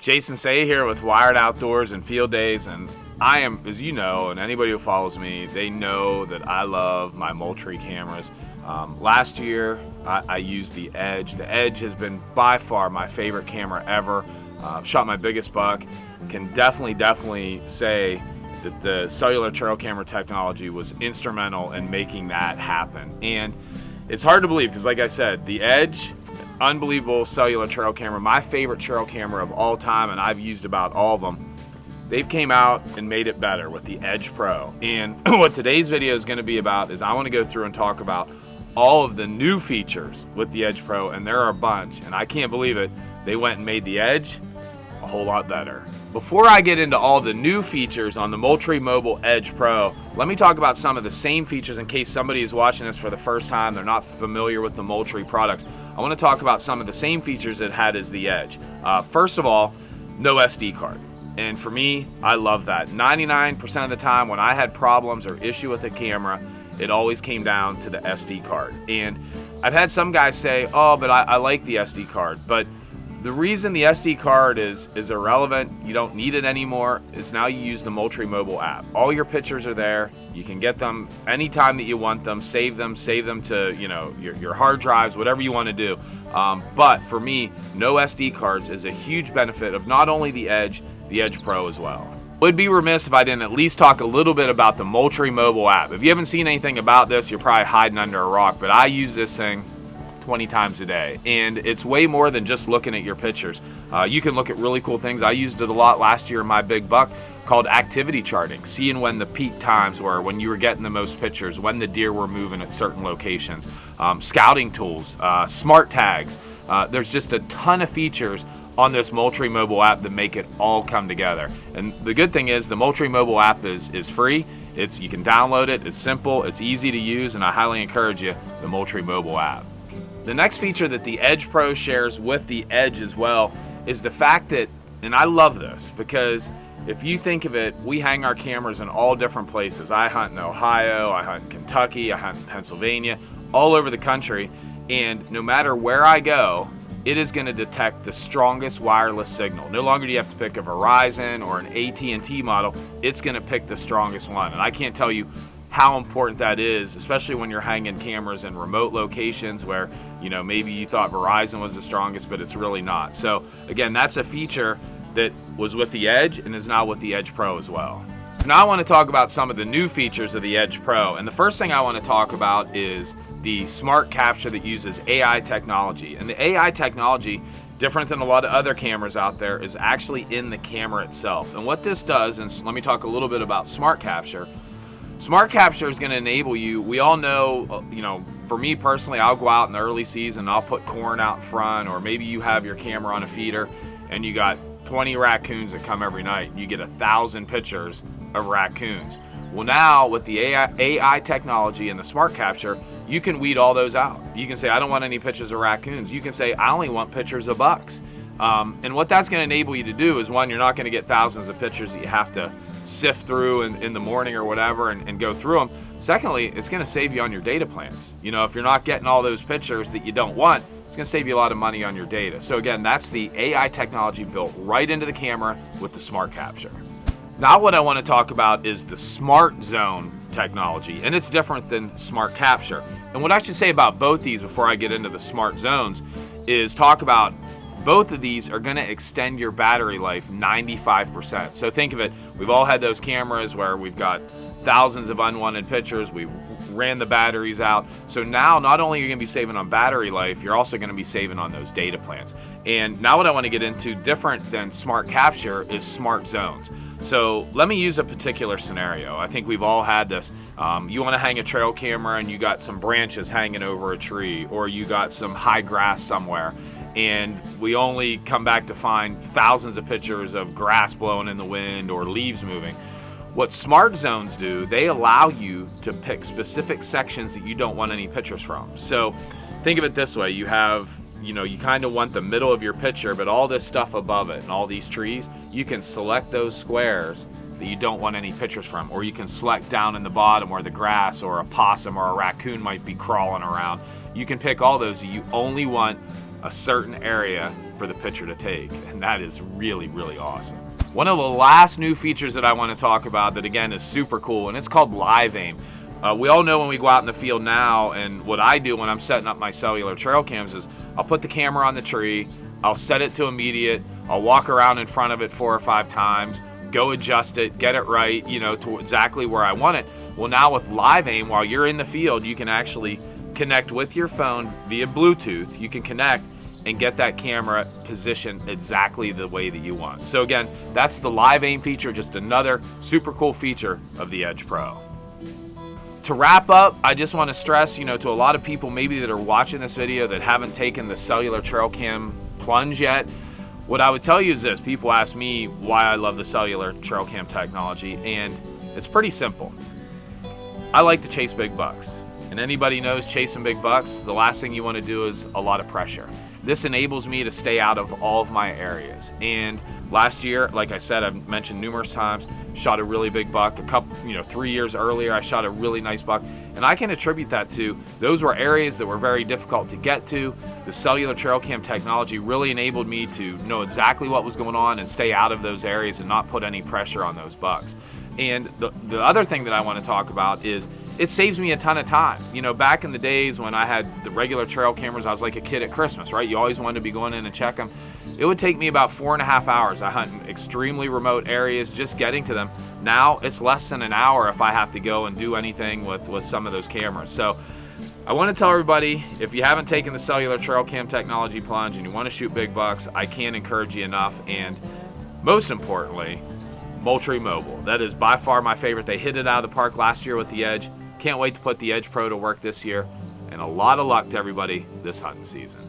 Jason Say here with Wired Outdoors and Field Days, and I am, as you know, and anybody who follows me, they know that I love my Moultrie cameras. Last year, I used the Edge. The Edge has been by far my favorite camera ever. Shot my biggest buck. Can definitely say that the cellular trail camera technology was instrumental in making that happen. And it's hard to believe because, like I said, the Edge, unbelievable cellular trail camera, my favorite trail camera of all time, and I've used about all of them. They've came out and made it better with the Edge Pro. And what today's video is going to be about is I want to go through and talk about all of the new features with the Edge Pro, and there are a bunch, and I can't believe it. They went and made the Edge a whole lot better. Before I get into all the new features on the Moultrie Mobile Edge Pro, let me talk about some of the same features in case somebody is watching this for the first time, they're not familiar with the Moultrie products. I want to talk about some of the same features it had as the Edge. First of all, no SD card. And for me, I love that. 99% of the time when I had problems or issue with a camera, it always came down to the SD card. And I've had some guys say, oh, but I like the SD card. But the reason the SD card is irrelevant, you don't need it anymore, is now you use the Moultrie mobile app. All your pictures are there. You can get them anytime that you want them, save them to your hard drives, whatever you want to do. But for me, no SD cards is a huge benefit of not only the Edge Pro as well. Would be remiss if I didn't at least talk a little bit about the Moultrie mobile app. If you haven't seen anything about this, you're probably hiding under a rock, but I use this thing 20 times a day, and it's way more than just looking at your pictures. You can look at really cool things. I used it a lot last year in my big buck, called activity charting, seeing when the peak times were, when you were getting the most pictures, when the deer were moving at certain locations, scouting tools, smart tags. There's just a ton of features on this Moultrie mobile app that make it all come together. And the good thing is the Moultrie mobile app is free. You can download it, it's simple, it's easy to use, and I highly encourage you, the Moultrie mobile app. The next feature that the Edge Pro shares with the Edge as well is the fact that, and I love this, because if you think of it, we hang our cameras in all different places. I hunt in Ohio, I hunt in Kentucky, I hunt in Pennsylvania, all over the country, and no matter where I go, it is going to detect the strongest wireless signal. No longer do you have to pick a Verizon or an AT&T model, it's going to pick the strongest one. And I can't tell you how important that is, especially when you're hanging cameras in remote locations where, maybe you thought Verizon was the strongest, but it's really not. So again, that's a feature that was with the Edge and is now with the Edge Pro as well. Now I want to talk about some of the new features of the Edge Pro. And the first thing I want to talk about is the smart capture that uses AI technology. And the AI technology, different than a lot of other cameras out there, is actually in the camera itself. And what this does, and let me talk a little bit about smart capture. Smart capture is going to enable you, we all know, for me personally, I'll go out in the early season, I'll put corn out front, or maybe you have your camera on a feeder and you got 20 raccoons that come every night. You get 1,000 pictures of raccoons. Well, now with the AI technology and the smart capture, you can weed all those out. You can say, I don't want any pictures of raccoons. You can say, I only want pictures of bucks. And what that's going to enable you to do is, one, you're not going to get thousands of pictures that you have to sift through in the morning or whatever and go through them. Secondly, it's going to save you on your data plans. If you're not getting all those pictures that you don't want, it's going to save you a lot of money on your data. So again, that's the AI technology built right into the camera with the smart capture. Now what I want to talk about is the Smart Zone technology, and it's different than smart capture. And what I should say about both these before I get into the smart zones is talk about both of these are going to extend your battery life 95%. So think of it, we've all had those cameras where we've got thousands of unwanted pictures, we ran the batteries out. So now not only are you going to be saving on battery life, you're also going to be saving on those data plans. And now what I want to get into, different than smart capture, is smart zones. So let me use a particular scenario. I think we've all had this. You want to hang a trail camera and you got some branches hanging over a tree, or you got some high grass somewhere, and we only come back to find thousands of pictures of grass blowing in the wind or leaves moving. What smart zones do, they allow you to pick specific sections that you don't want any pictures from. So think of it this way, you have, you kind of want the middle of your picture, but all this stuff above it and all these trees, you can select those squares that you don't want any pictures from, or you can select down in the bottom where the grass or a possum or a raccoon might be crawling around. You can pick all those that you only want a certain area for the pitcher to take, and that is really, really awesome. One of the last new features that I want to talk about that again is super cool, and it's called live aim. We all know when we go out in the field now, and what I do when I'm setting up my cellular trail cams is I'll put the camera on the tree, I'll set it to immediate, I'll walk around in front of it 4 or 5 times, go adjust it, get it right, to exactly where I want it. Well, now with live aim, while you're in the field, you can actually connect with your phone via Bluetooth. You can connect and get that camera positioned exactly the way that you want. So again, that's the live aim feature, just another super cool feature of the Edge Pro. To wrap up, I just want to stress, to a lot of people maybe that are watching this video that haven't taken the cellular trail cam plunge yet, what I would tell you is this. People ask me why I love the cellular trail cam technology, and it's pretty simple. I like to chase big bucks, and anybody knows chasing big bucks, the last thing you want to do is a lot of pressure. This enables me to stay out of all of my areas. And last year, like I said, I've mentioned numerous times, shot a really big buck. 3 years earlier, I shot a really nice buck. And I can attribute that to those were areas that were very difficult to get to. The cellular trail cam technology really enabled me to know exactly what was going on and stay out of those areas and not put any pressure on those bucks. And the other thing that I want to talk about is it saves me a ton of time. Back in the days when I had the regular trail cameras, I was like a kid at Christmas, right? You always wanted to be going in and check them. It would take me about 4.5 hours. I hunt in extremely remote areas just getting to them. Now it's less than an hour if I have to go and do anything with some of those cameras. So I want to tell everybody, if you haven't taken the cellular trail cam technology plunge and you want to shoot big bucks, I can't encourage you enough. And most importantly, Moultrie Mobile. That is by far my favorite. They hit it out of the park last year with the Edge. Can't wait to put the Edge Pro to work this year. And a lot of luck to everybody this hunting season.